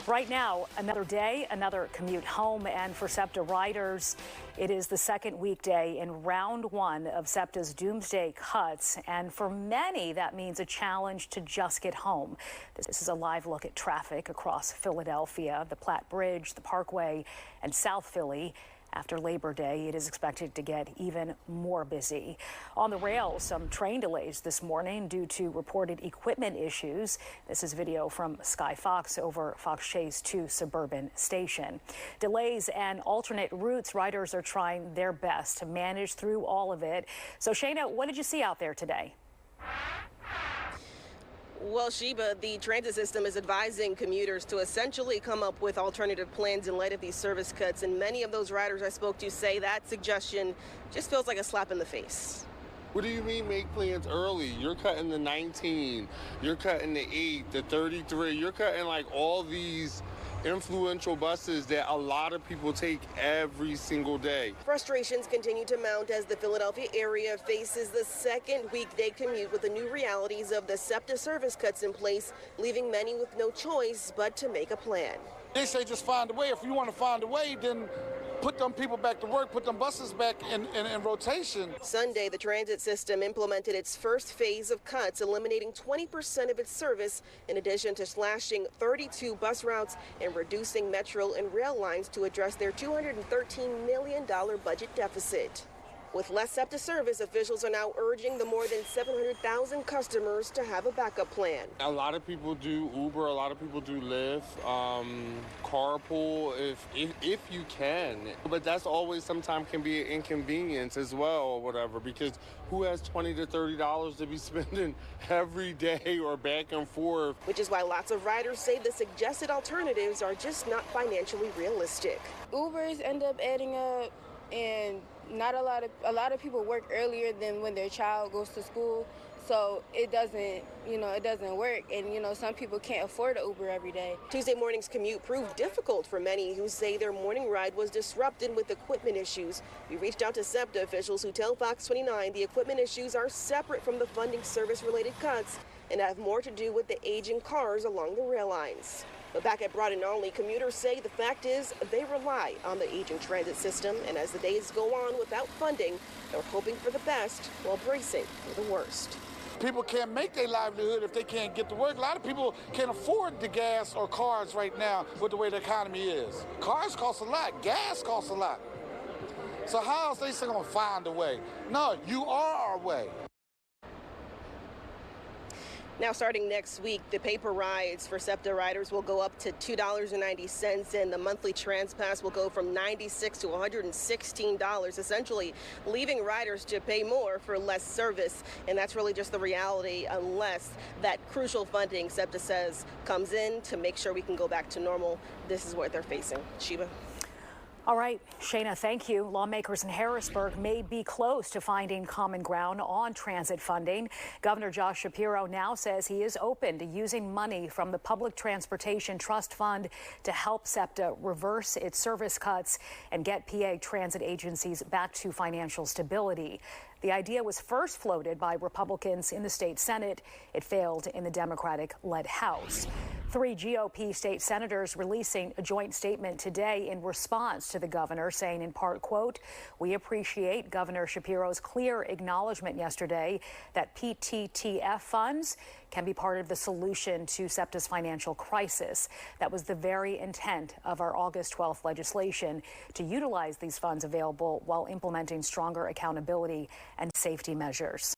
Right now, another day, another commute home, and for SEPTA riders, it is the second weekday in round one of SEPTA's doomsday cuts, and for many, that means a challenge to just get home. This is a live look at traffic across Philadelphia, the Platte Bridge, the Parkway, and South Philly. After Labor Day, it is expected to get even more busy. On the rails, some train delays this morning due to reported equipment issues. This is video from Sky Fox over Fox Chase 2 Suburban Station. Delays and alternate routes, riders are trying their best to manage through all of it. So, Shayna, what did you see out there today? Well, Sheba, the transit system is advising commuters to essentially come up with alternative plans in light of these service cuts. And many of those riders I spoke to say that suggestion just feels like a slap in the face. What do you mean make plans early? You're cutting the 19, you're cutting the 8, the 33, you're cutting like all these influential buses that a lot of people take every single day. Frustrations continue to mount as the Philadelphia area faces the second weekday commute with the new realities of the SEPTA service cuts in place, leaving many with no choice but to make a plan. They say just find a way. If you want to find a way, then put them people back to work, put them buses back in rotation. Sunday, the transit system implemented its first phase of cuts, eliminating 20% of its service, in addition to slashing 32 bus routes and reducing metro and rail lines to address their $213 million budget deficit. With less SEPTA service, officials are now urging the more than 700,000 customers to have a backup plan. A lot of people do Uber, a lot of people do Lyft, carpool if you can. But that's always sometimes can be an inconvenience as well or whatever, because who has $20 to $30 to be spending every day or back and forth? Which is why lots of riders say the suggested alternatives are just not financially realistic. Ubers end up adding up, and not a lot of people work earlier than when their child goes to school, so it doesn't work, and some people can't afford an Uber every day. Tuesday morning's commute proved difficult for many who say their morning ride was disrupted with equipment issues. We reached out to SEPTA officials who tell Fox 29 the equipment issues are separate from the funding service-related cuts and have more to do with the aging cars along the rail lines. But back at Broad and Olney, commuters say the fact is they rely on the aging transit system, and as the days go on without funding, they're hoping for the best while bracing for the worst. People can't make their livelihood if they can't get to work. A lot of people can't afford the gas or cars right now with the way the economy is. Cars cost a lot, gas costs a lot. So how else they still gonna find a way? No, you are our way. Now, starting next week, the paper rides for SEPTA riders will go up to $2.90, and the monthly Trans Pass will go from $96 to $116, essentially leaving riders to pay more for less service. And that's really just the reality unless that crucial funding, SEPTA says, comes in to make sure we can go back to normal. This is what they're facing. Sheba. All right, Shayna, thank you. Lawmakers in Harrisburg may be close to finding common ground on transit funding. Governor Josh Shapiro now says he is open to using money from the Public Transportation Trust Fund to help SEPTA reverse its service cuts and get PA transit agencies back to financial stability. The idea was first floated by Republicans in the state Senate. It failed in the Democratic-led House. 3 GOP state senators releasing a joint statement today in response to the governor, saying in part, quote, "We appreciate Governor Shapiro's clear acknowledgement yesterday that PTTF funds can be part of the solution to SEPTA's financial crisis. That was the very intent of our August 12th legislation, to utilize these funds available while implementing stronger accountability and safety measures."